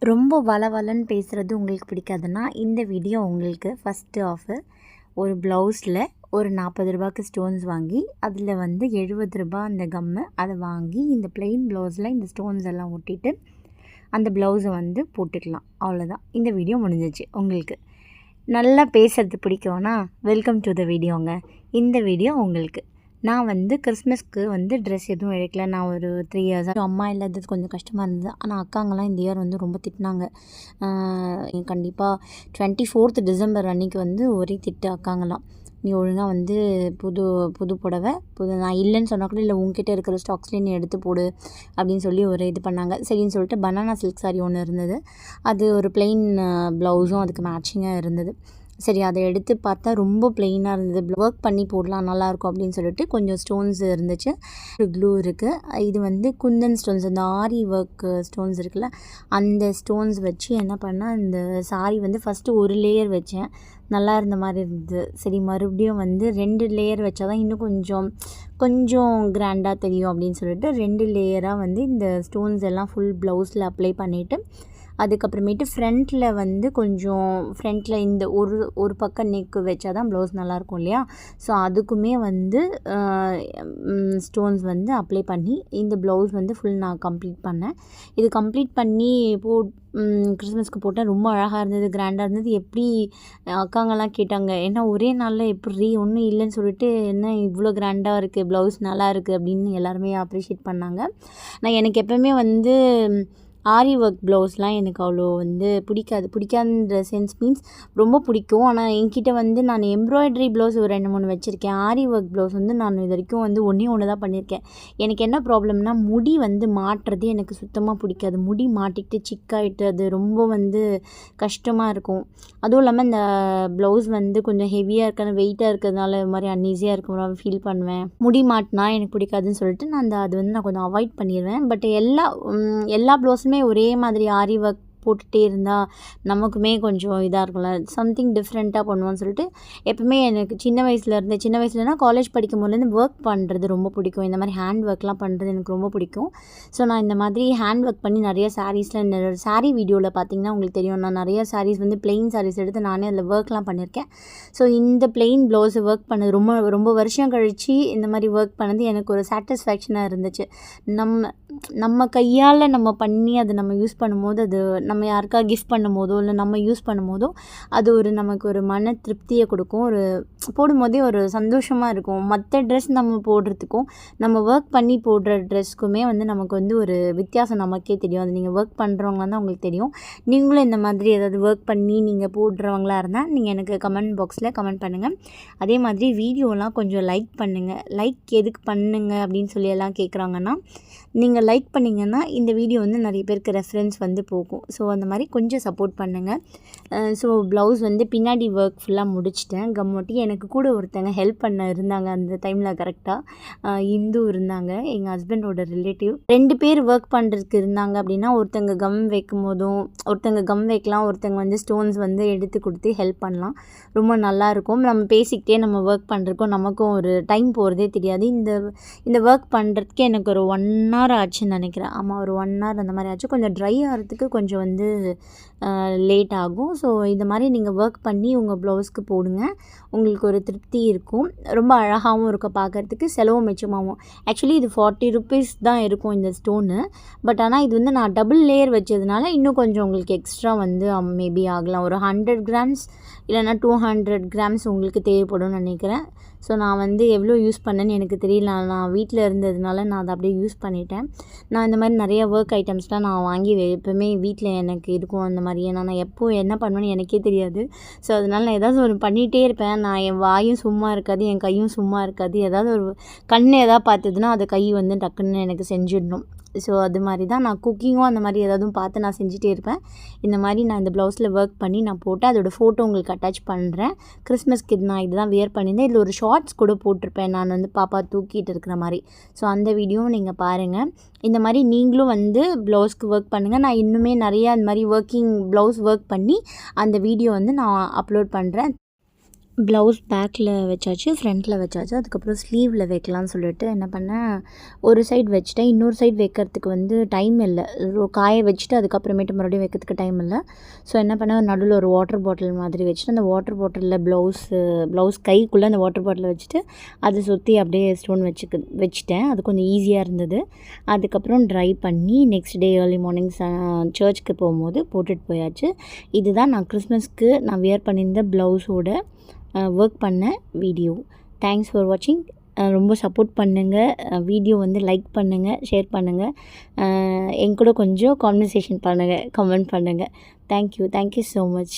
ரொம்ப வளவலன்னு பேசுகிறது உங்களுக்கு பிடிக்காதுன்னா இந்த வீடியோ உங்களுக்கு ஃபஸ்ட்டு ஆஃபு. ஒரு ப்ளவுஸில் ஒரு 40 ரூபாய்க்கு ஸ்டோன்ஸ் வாங்கி அதில் வந்து 70 ரூபாய் அந்த கம்மு அதை வாங்கி இந்த ப்ளெயின் ப்ளவுஸில் இந்த ஸ்டோன்ஸ் எல்லாம் ஒட்டிட்டு அந்த ப்ளவுஸை வந்து போட்டுக்கலாம். அவ்வளோதான், இந்த வீடியோ முடிஞ்சிச்சு. உங்களுக்கு நல்லா பேசுகிறது பிடிக்கும்னா வெல்கம் டு த வீடியோங்க. இந்த வீடியோ உங்களுக்கு நான் வந்து கிறிஸ்மஸ்க்கு வந்து ட்ரெஸ் எதுவும் எடுக்கல. நான் ஒரு 3 இயர்ஸாக அம்மா இல்லாதது கொஞ்சம் கஷ்டமாக இருந்தது. ஆனால் அக்காங்கெல்லாம் இந்த இயர் வந்து ரொம்ப திட்டினாங்க. கண்டிப்பாக 24th டிசம்பர் அன்றைக்கி வந்து ஒரே திட்டு அக்காங்கெல்லாம். நீ ஒழுங்காக வந்து புது புடவை நான் இல்லைன்னு சொன்னால் கூட இல்லை உங்ககிட்ட இருக்கிற ஸ்டாக்ஸ்லேயே நீ எடுத்து போடு அப்படின்னு சொல்லி ஒரு இது பண்ணாங்க. சரின்னு சொல்லிட்டு பனானா சில்க் சாரி ஒன்று இருந்தது. அது ஒரு ப்ளெயின் ப்ளவுஸும் அதுக்கு மேட்சிங்காக இருந்தது. சரி, அதை எடுத்து பார்த்தா ரொம்ப ப்ளெயினாக இருந்தது. ஒர்க் பண்ணி போடலாம் நல்லாயிருக்கும் அப்படின்னு சொல்லிட்டு கொஞ்சம் ஸ்டோன்ஸ் இருந்துச்சு. ஒரு க்ளூ இருக்குது. இது வந்து குந்தன் ஸ்டோன்ஸ், அந்த ஆரி ஒர்க் ஸ்டோன்ஸ் இருக்குல்ல, அந்த ஸ்டோன்ஸ் வச்சு என்ன பண்ணால் இந்த சாரி வந்து ஃபஸ்ட்டு ஒரு லேயர் வச்சேன், நல்லா இருந்த மாதிரி இருந்தது. சரி, மறுபடியும் வந்து 2 லேயர் வச்சா தான் இன்னும் கொஞ்சம் கிராண்டாக தெரியும் அப்படின்னு சொல்லிட்டு 2 லேயராக வந்து இந்த ஸ்டோன்ஸ் எல்லாம் ஃபுல் ப்ளவுஸில் அப்ளை பண்ணிவிட்டு அதுக்கப்புறமேட்டு ஃப்ரண்ட்டில் வந்து கொஞ்சம் ஃப்ரண்ட்டில் இந்த ஒரு பக்கம் நெக்கு வச்சா தான் ப்ளவுஸ் நல்லாயிருக்கும் இல்லையா? ஸோ அதுக்குமே வந்து ஸ்டோன்ஸ் வந்து அப்ளை பண்ணி இந்த ப்ளவுஸ் வந்து ஃபுல் நான் கம்ப்ளீட் பண்ணேன். இது கம்ப்ளீட் பண்ணி கிறிஸ்மஸ்க்கு போட்டால் ரொம்ப அழகாக இருந்தது, கிராண்டாக இருந்தது. எப்படி அக்காங்கெல்லாம் கேட்டாங்க, ஏன்னா ஒரே நாளில் எப்படி ஒன்றும் இல்லைன்னு சொல்லிட்டு என்ன இவ்வளோ கிராண்டாக இருக்குது, ப்ளவுஸ் நல்லா இருக்குது அப்படின்னு எல்லாருமே அப்ரிஷியேட் பண்ணாங்க. எனக்கு எப்போவுமே வந்து ஆரி ஒர்க் ப்ளவுஸ்லாம் எனக்கு அவ்வளோ வந்து பிடிக்காதுன்ற சென்ஸ் மீன்ஸ் ரொம்ப பிடிக்கும். ஆனால் என்கிட்ட வந்து நான் எம்ப்ராய்டரி ப்ளவுஸ் ஒரு 2-3 வச்சுருக்கேன். ஆரி ஒர்க் ப்ளவுஸ் வந்து நான் இது வரைக்கும் வந்து ஒன்று தான் பண்ணியிருக்கேன். எனக்கு என்ன ப்ராப்ளம்னா முடி வந்து மாட்டுறது எனக்கு சுத்தமாக பிடிக்காது. முடி மாட்டிக்கிட்டு சிக்காயிட்டு அது ரொம்ப வந்து கஷ்டமாக இருக்கும். அதுவும் இல்லாமல் இந்த ப்ளவுஸ் வந்து கொஞ்சம் ஹெவியாக இருக்கிற வெயிட்டாக இருக்கிறதுனால இது மாதிரி அன்ஈஸியாக இருக்கிற ஃபீல் பண்ணுவேன். முடி மாட்டினா எனக்கு பிடிக்காதுன்னு சொல்லிட்டு அது வந்து நான் கொஞ்சம் அவாய்ட் பண்ணிடுவேன். பட் எல்லா ப்ளவுஸுமே ஒரே மாதிரி ஆரி ஒர்க் போட்டுகிட்டே இருந்தால் நமக்குமே கொஞ்சம் இதாக இருக்கும்ல, சம்திங் டிஃப்ரெண்ட்டாக பண்ணுவோன்னு சொல்லிட்டு எப்பவுமே எனக்கு சின்ன வயசுலனா காலேஜ் படிக்கும் போதுலேருந்து ஒர்க் பண்ணுறது ரொம்ப பிடிக்கும். இந்த மாதிரி ஹேண்ட் ஒர்க்லாம் பண்ணுறது எனக்கு ரொம்ப பிடிக்கும். ஸோ நான் இந்த மாதிரி ஹேண்ட் ஒர்க் பண்ணி நிறைய சாரீஸில் இந்த சாரீ வீடியோவில் பார்த்தீங்கன்னா உங்களுக்கு தெரியும், நான் நிறைய சாரீஸ் வந்து பிளெயின் சாரீஸ் எடுத்து நானே அதில் ஒர்க்லாம் பண்ணியிருக்கேன். ஸோ இந்த பிளெயின் ப்ளவுஸ் ஒர்க் பண்ணது ரொம்ப வருஷம் கழித்து இந்த மாதிரி ஒர்க் பண்ணது எனக்கு ஒரு சாட்டிஸ்ஃபேக்ஷனாக இருந்துச்சு. நம்ம கையால் நம்ம பண்ணி அதை நம்ம யூஸ் பண்ணும்போது, அது நம்ம யாருக்காக கிஃப்ட் பண்ணும் போதோ இல்லை நம்ம யூஸ் பண்ணும் போதோ அது நமக்கு ஒரு மன திருப்தியை கொடுக்கும். போடும்போதே ஒரு சந்தோஷமாக இருக்கும். மற்ற ட்ரெஸ் நம்ம போடுறதுக்கும் நம்ம ஒர்க் பண்ணி போடுற ட்ரெஸ்க்குமே வந்து நமக்கு வந்து ஒரு வித்தியாசம் நமக்கே தெரியும். அது நீங்கள் ஒர்க் பண்ணுறவங்க தான் உங்களுக்கு தெரியும். நீங்களும் இந்த மாதிரி ஏதாவது ஒர்க் பண்ணி நீங்கள் போடுறவங்களா இருந்தால் நீங்கள் எனக்கு கமெண்ட் பாக்ஸில் கமெண்ட் பண்ணுங்கள். அதே மாதிரி வீடியோலாம் கொஞ்சம் லைக் பண்ணுங்கள். லைக் எதுக்கு பண்ணுங்கள் அப்படின்னு சொல்லி எல்லாம் கேட்குறாங்கன்னா, நீங்கள் லைக் பண்ணிங்கன்னா இந்த வீடியோ வந்து நிறைய பேருக்கு ரெஃபரன்ஸ் வந்து போகும். ஸோ அந்த மாதிரி கொஞ்சம் சப்போர்ட் பண்ணுங்கள். ஸோ ப்ளவுஸ் வந்து பின்னாடி ஒர்க் ஃபுல்லாக முடிச்சிட்டேன். கம்மொட்டி எனக்கு கூட ஒருத்தங்க ஹெல்ப் பண்ண இருந்தாங்க அந்த டைமில். கரெக்டாக இந்து இருந்தாங்க, எங்கள் ஹஸ்பண்டோட ரிலேட்டிவ். 2 பேர் ஒர்க் பண்ணுறதுக்கு இருந்தாங்க அப்படின்னா ஒருத்தங்க கம் வைக்கும் போதும் ஒருத்தங்க கம் வைக்கலாம், ஒருத்தங்க வந்து ஸ்டோன்ஸ் வந்து எடுத்து கொடுத்து ஹெல்ப் பண்ணலாம். ரொம்ப நல்லாயிருக்கும். நம்ம பேசிக்கிட்டே நம்ம ஒர்க் பண்ணுறதுக்கும் நமக்கும் ஒரு டைம் போகிறதே தெரியாது. இந்த ஒர்க் பண்ணுறதுக்கு எனக்கு ஒரு 1 hour ஆச்சுன்னு நினைக்கிறேன். ஆமாம், ஒரு 1 hour அந்த மாதிரி ஆச்சு. கொஞ்சம் ட்ரை ஆகிறதுக்கு கொஞ்சம் வந்து லேட் ஆகும். ஸோ இந்த மாதிரி நீங்கள் ஒர்க் பண்ணி உங்கள் ப்ளவுஸ்க்கு போடுங்க, உங்களுக்கு ஒரு திருப்தி இருக்கும். ரொம்ப அழகாகவும் இருக்கும் பார்க்குறதுக்கு, செலவும் மிச்சமாகும். ஆக்சுவலி இது 40 rupees தான் இருக்கும் இந்த ஸ்டோனு. பட் ஆனால் இது வந்து நான் டபுள் லேயர் வச்சதுனால இன்னும் கொஞ்சம் உங்களுக்கு எக்ஸ்ட்ரா வந்து மேபி ஆகலாம். ஒரு 100 grams இல்லைனா 200 grams உங்களுக்கு தேவைப்படும்னு நினைக்கிறேன். ஸோ நான் வந்து எவ்வளோ யூஸ் பண்ணேன்னு எனக்கு தெரியல. நான் வீட்டில் இருந்ததுனால நான் அதை அப்படியே யூஸ் பண்ணிட்டேன். நான் இந்த மாதிரி நிறைய ஒர்க் ஐட்டம்ஸ்லாம் நான் வாங்கி எப்போவுமே வீட்டில் எனக்கு இருக்கும். அந்த மாதிரி ஏன்னா நான் எப்போ என்ன பண்ணுவேன்னு எனக்கே தெரியாது. ஸோ அதனால் நான் ஏதாவது ஒரு பண்ணிகிட்டே இருப்பேன். நான் என் வாயும் சும்மா இருக்காது, என் கையும் சும்மா இருக்காது. ஏதாவது ஒரு எதாவது பார்த்ததுன்னா அதை கை வந்து டக்குன்னு எனக்கு செஞ்சிடணும். ஸோ அது மாதிரி தான் நான் குக்கிங்கும் அந்த மாதிரி ஏதாவது பார்த்து நான் செஞ்சுட்டே இருப்பேன். இந்த மாதிரி நான் இந்த ப்ளவுஸில் ஒர்க் பண்ணி நான் போட்டு அதோட ஃபோட்டோ உங்களுக்கு அட்டாச் பண்ணுறேன். கிறிஸ்மஸ்க்கு நான் இதுதான் வியர் பண்ணியிருந்தேன். இதில் ஒரு ஷார்ட்ஸ் கூட போட்டிருப்பேன், நான் வந்து பாப்பா தூக்கிட்டு இருக்கிற மாதிரி. ஸோ அந்த வீடியோவும் நீங்கள் பாருங்கள். இந்த மாதிரி நீங்களும் வந்து ப்ளவுஸ்க்கு ஒர்க் பண்ணுங்கள். நான் இன்னுமே நிறையா இந்த மாதிரி ப்ளவுஸ் ஒர்க் பண்ணி அந்த வீடியோ வந்து நான் அப்லோட் பண்ணுறேன். ப்ளவுஸ் பேக்கில் வச்சாச்சு, ஃப்ரண்ட்டில் வச்சாச்சு. அதுக்கப்புறம் ஸ்லீவில் வைக்கலான்னு சொல்லிட்டு என்ன பண்ணேன், ஒரு சைடு வச்சுட்டேன். இன்னொரு சைடு வைக்கிறதுக்கு வந்து டைம் இல்லை. காய வச்சுட்டு அதுக்கப்புறமேட்டு மறுபடியும் வைக்கிறதுக்கு டைம் இல்லை. ஸோ என்ன பண்ணேன், நடுவில் ஒரு வாட்டர் பாட்டில் மாதிரி வச்சுட்டு அந்த வாட்டர் பாட்டிலில் ப்ளவுஸ் கைக்குள்ளே அந்த வாட்டர் பாட்டிலை வச்சுட்டு அதை சுற்றி அப்படியே ஸ்டோன் வச்சுட்டேன். அது கொஞ்சம் ஈஸியாக இருந்தது. அதுக்கப்புறம் ட்ரை பண்ணி நெக்ஸ்ட் டே ஏர்லி மார்னிங் சர்ச்சுக்கு போகும்போது போட்டுட்டு போயாச்சு. இதுதான் நான் கிறிஸ்மஸ்க்கு நான் வியர் பண்ணியிருந்த ப்ளவுஸோட ஒர்க் பண்ண வீடியோ. தேங்க்ஸ் ஃபார் வாட்சிங். ரொம்ப சப்போர்ட் பண்ணுங்கள். வீடியோ வந்து லைக் பண்ணுங்கள், ஷேர் பண்ணுங்கள். என் கூட கொஞ்சம் கான்வர்சேஷன் பண்ணுங்கள், கமெண்ட் பண்ணுங்கள். Thank you so much.